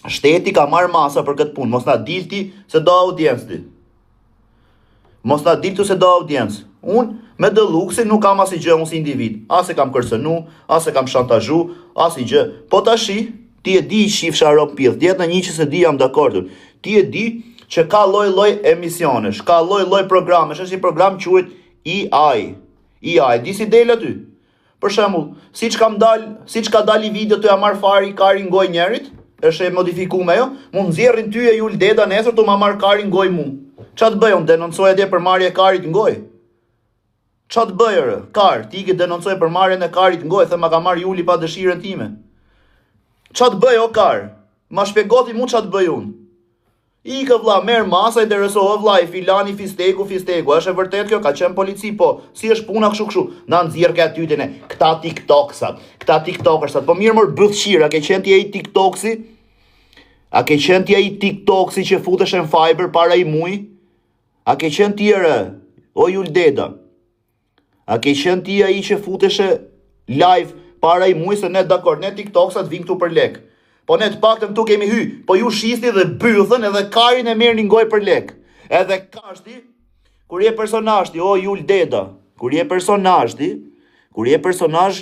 Shteti ka marrë masa për këtë punë, mos na dilti se do audiencë ti. Mos na diltu se do audiencë. Unë me Deluxin nuk kam asnjë gjë unë si individ. As e kam kërcënu, as e kam shantazhu, asnjë gjë. Po tashi ti e di shifsha rob pill. Djet në një që se di jam dakord. Ti e di që ka lloj-lloj emisionesh, ka lloj-lloj programesh, është një program quhet EI. EI, di si del aty? Për shembull, siç ka dalë video të ja marr fari kari ngoj njerit, është e modifikuar ajo, mund nxjerrin ty e Jul Deda nesër të ma marr kari ngoj mu. Ç'a të bëj unë denoncoj atje për marrje e karit ngoj? Ç'a të bëj rë? Kar, ti ke denoncoj për marrjen e karit ngoj, the ma ka marr Juli pa dëshirën time. Ç'a të bëj o kar? Ma shpjegoti mu ç'a të bëj unë. Ikë vlla, merr masa, interesohet vlla, i filani fisteku, është e vërtet kjo, ka qenë polici, po, si është puna kështu. Na nxjerr ka tytën e këta TikToksat, këta TikTokersat, po mirë mor bëllshira, a ke qenë ti ai TikToksi? A ke qenë ti ai TikToksi që futesh në Fiber para i muj? A ke qenë ti o Jul Deda? A ke qenë ti ai që futesh live para i muj se ne dakord, ne TikToksat vim këtu për lek. Po ne të paktën këtu kemi hy, po ju shisni dhe bythën edhe karin e merrni ngoj për lek. Edhe kashti, kur je personazh ti, o Jul Deda, kur je personazh,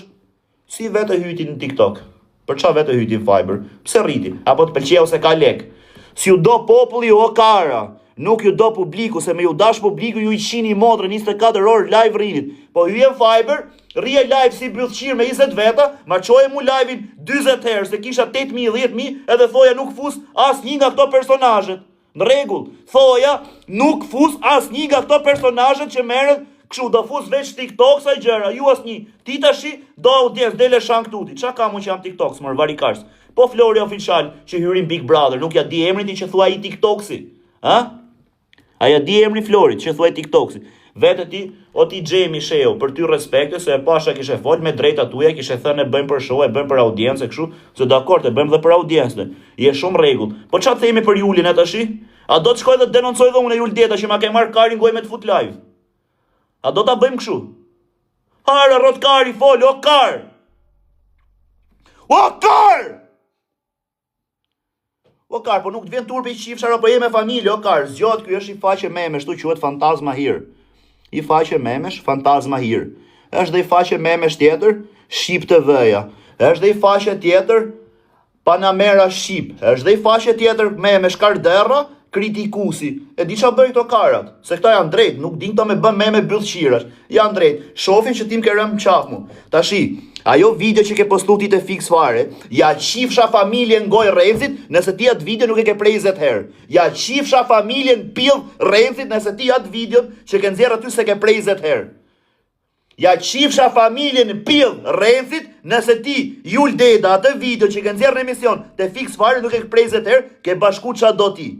si vetë hyti në TikTok? Për çfarë vetë hyti në Fiber? Pse rriti? Apo të pëlqeu se ka lek? Si ju do populli o kara, nuk ju do publiku, se me ju dash publiku ju i qini motrë 24 orë live rrinit. Po hyje në Fiber, rrije live si byllqir me 20 veta, ma qoje mu live-in 20 herë, se kisha 8.000, 10.000, edhe thoja nuk fus as një nga këto personazhet. Në rregull, thoja nuk fus as një nga këto personazhet që merret kështu, do fus veç TikTok sa gjëra, ju as një. Ti tashi do audiencë dele shank tuti. Çka kam unë që jam TikToks, mor varikars. Po Flori Official që hyrin Big Brother, nuk ja di emrin ti që thua ai TikToksi. Ha? A ja di emrin Florit që thua ai TikToksi. Vete ti, o ti Xhemi Sheu, për ty respekte, se e pasha kishe fol me drejta tuja, kishe thënë e bëjmë për show, e bëjmë për audiencë, kështu, se dakord, e bëjmë dhe për audiencën. Je shumë rregull. Po ç'a themi për Julin tash? A do të shkoj dhe denoncoj dhe unë Jul Deda që ma ke marr karin ngoj me të fut live? A do ta bëjmë kështu? Hara rrot kari fol, o kar! O kar! O kar, po nuk të vjen turpi qifshar, apo je me familje, o kar, zgjot, ky është i faqe meme, shtu quhet Fantazma Hir. I faqe memesh, Fantazma Hir. Është dhe i faqe memesh tjetër, Shqip TV-ja. Është dhe i faqe tjetër, Panamera Shqip. Është dhe i faqe tjetër, memesh Karderra, Kritikusi. E di ç'a bëj këto karat, se këta janë drejt, nuk din këto me bën meme byllqirash. Janë drejt, shofin që tim ke rënë qafmu. Tashi, ajo video që ke postu ti te fix fare, ja qifsha familjen ngoj Renzit, nëse ti atë video nuk e ke prej 20 herë. Ja qifsha familjen pill Renzit, nëse ti atë video që ke nxjerr aty se ke prej 20 herë. Ja qifsha familjen pill Renzit, nëse ti Jul Deda atë video që ke nxjerr në emision te fix fare nuk e ke prej 20 herë, ke bashku ç'a do ti.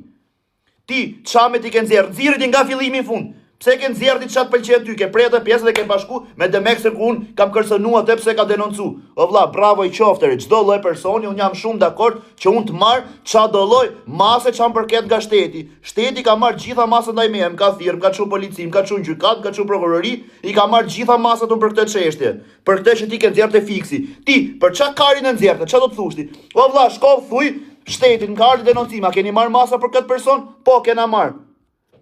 Ti ç'a me ti ke nxjerr, nxirrit nga fillimi në fund. Pse ke nxjerrë ti çat pëlqen ty, ke prej atë pjesë dhe ke bashku me Demexën ku un kam kërcënu atë pse ka denoncu. O vlla, bravo i qoftë, çdo lloj personi, un jam shumë dakord që un të marr çdo lloj mase çam përket nga shteti. Shteti ka marr gjitha masat ndaj meje, më ka thirr, më ka çu polici, më ka çu gjykat, më ka çu prokurori, i ka marr gjitha masat un për këtë çështje. Për këtë që ti ke nxjerrë te fiksi. Ti për ç'a karin e nxjerrë, ç'a do të thush ti? O vlla, shko thuj shtetin ka ardhur denoncim, a keni marr masa për këtë person? Po, kena marr.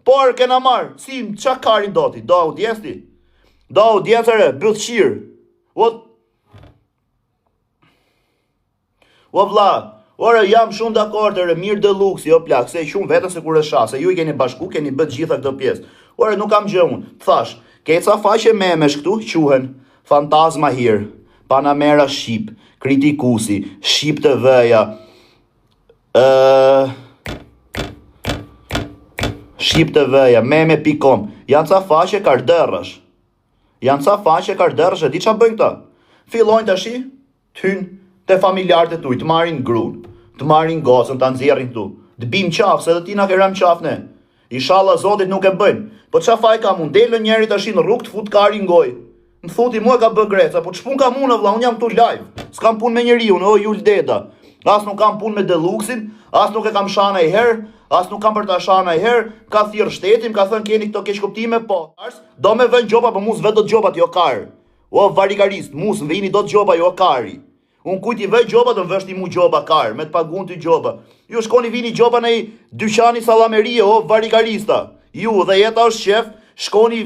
Por kena marr, si ç'a karin do ti? Do audiencë ti? Do audiencë byllqir. O vlla, ora jam shumë dakord mirë Deluxi, jo plak, se shumë vetëm se kur është shah, se ju i keni bashku, keni bët gjitha këtë pjesë. Ora nuk kam gjë unë. Thash, ke ca faqe memesh këtu, quhen Fantazma Hir, Panamera Shqip, Kritikusi, Shqip TV-ja. Shqip TV-ja, meme.com. Janë ca faqe Karderrash. E di ç'a bëjnë këta? Fillojnë tashi, t'hyjnë te familjarët e tuaj, të marrin gruan, të marrin gocën, ta nxjerrin këtu. Të bim qaf, se edhe ti na ke rënë qaf ne. Inshallah Zotit nuk e bëjnë. Po ç'a faj kam unë? Delën njëri tashi në rrugë të fut karin ngoj. Më thuti mua ka bë greca, po ç'pun kam unë vlla, unë jam këtu live. S'kam punë me njeriu, o Jul Deda. As nuk kam punë me Deluxin, as nuk e kam shana i herë, as nuk kam për ta shana i herë, ka thirr shtetin, ka thënë keni këto keq kuptime, po. Do me vën gjoba, po mus vetë do të gjobat jo kar. O varikarist, mus vini do të gjoba jo kari. Unë kujt i vej gjoba, do vështi mu gjoba kar, me të pagun të gjoba. Ju shkoni vini gjoba në i dyqani sallamerie, o varikarista. Ju dhe jeta është shef, shkoni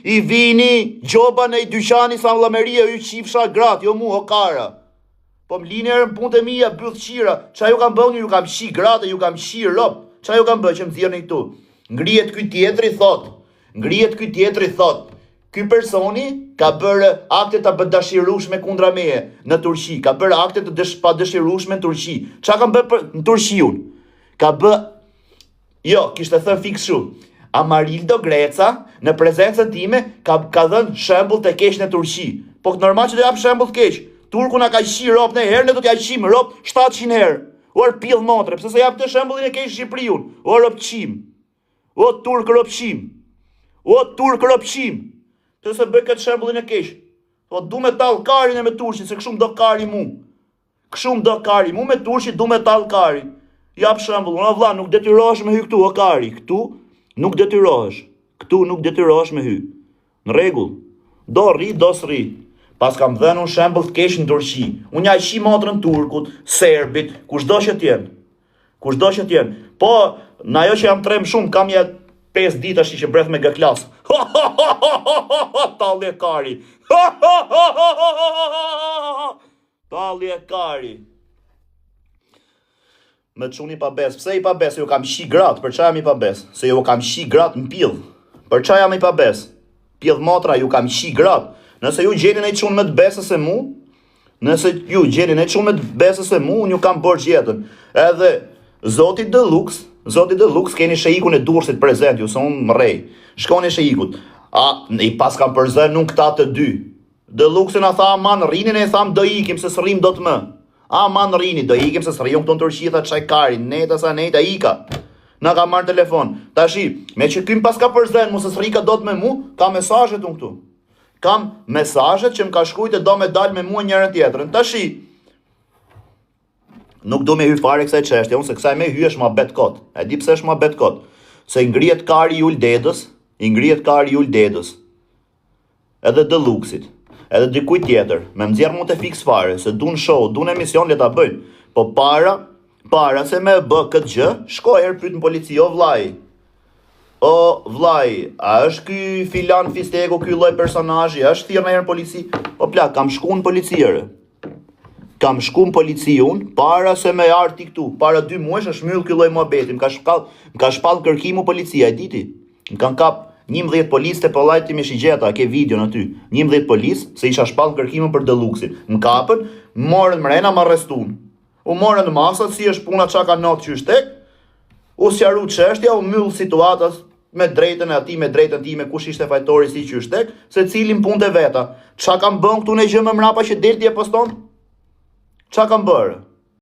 i vini gjoba në i dyqani sallamerie, ju qifsha gratë, jo mu o kara. Po më lini erë në punë të mija, bëth qira, qa ju kam bëngi, ju kam shi gratë, ju kam shi rop, qa ju kam bë që më thirë në këtu. Ngrijet ky tjetri thot, ky personi ka bërë akte të dëshirueshme kundra meje në Turqi, ka bërë akte të pa dëshirueshme në Turqi. Qa kam bërë në Turqi unë? Ka bë, jo, kishte thënë fiks shumë. Amarildo Greca, në prezencën time, ka dhënë shembull të keq në Turqi. Po normal që do jap shembull të keq. Turku na ka qi rop në herë, ne do t'ja qim rop 700 herë. O pill motre, pse se jap të shembullin e keq Shqipëriun? O rop qim. O turk rop qim. O turk rop qim. Të se bëj këtë shembullin e keq. Po du me tall karin e me turqin, se këshum do kari mu. Këshum do kari mu me turqin, du me tall karin. Jap shembull, o vlla, nuk detyrohesh me hy këtu o kari. Këtu nuk detyrohesh. Këtu nuk detyrohesh me hy. Në rregull. Do rri, do s'rri. Pas kam dhënë un shembull të keq në Turqi. Unë ja qi motrën turkut, serbit, kushdo që t'jen. Kushdo që t'jen. Po, në ajo që jam trem shumë, kam ja 5 ditë ashtë që breth me gëklas. Talli e kari. Talli e kari. Me çuni pa bes. Pse i pa bes? Se ju kam shi gratë. Për çfarë jam i pa bes? Se ju kam shi gratë në pill. Për çfarë jam i pa bes? Pill motra, ju kam shi gratë. Nëse ju gjeni në çun me të besës se mu, unë ju kam borxh jetën. Edhe Zoti Deluxe keni shejikun e Durrësit prezent ju, se unë më rrej. Shkoni shejikut. I pas kam përzën nuk këta të dy. Deluxe na tha aman rrinin e tham do ikim se s'rrim dot më. Aman rrini do ikim se s'rrim këtu në Turqi, tha çaj karin, neta sa neta ika. Na ka marrë telefon. Tashi, me që kym pas ka përzën mos s'rrika dot me mu, ka mesazhet unë këtu. Kam mesazhet që më ka shkruajtë do me dal me mua njërën tjetrën. Tashi, nuk do me hy fare kësaj çështje, unë se kësaj me hy është ma bet kot. E di pse është ma bet kot. Se ngrihet kari Jul Dedës, edhe Deluxit, edhe dikujt tjetër, me nxjerr mu të fiks fare, se dun show, dun emision le ta bëjnë. Po para se me bë këtë gjë, shkoj herë pyet në polici, o vllai. O vllai, a është ky filan Fisteko, ky lloj personazhi, është thirrë në polici? Po plak, kam shku në polici herë. Kam shku në polici unë, para se me arti këtu, para 2 muajsh është mbyll ky lloj muhabeti, më ka shpall kërkimu policia, e diti? Më kanë kap 11 policë të pëllajti me shigjeta, ke video në ty. 11 policë, se isha shpall kërkimu për Deluxin. Më kapën, morën mrena, më arrestun. U morën në masat, si është puna qa ka natë që shtek, u sqaru çështja, u mbyll situatas me drejtën e ati, me drejtën time, kush ishte fajtori si që shtek, se cilin punë të veta. Qa kam bën këtu në gjë më mrapa që delti e poston? Qa kam bërë?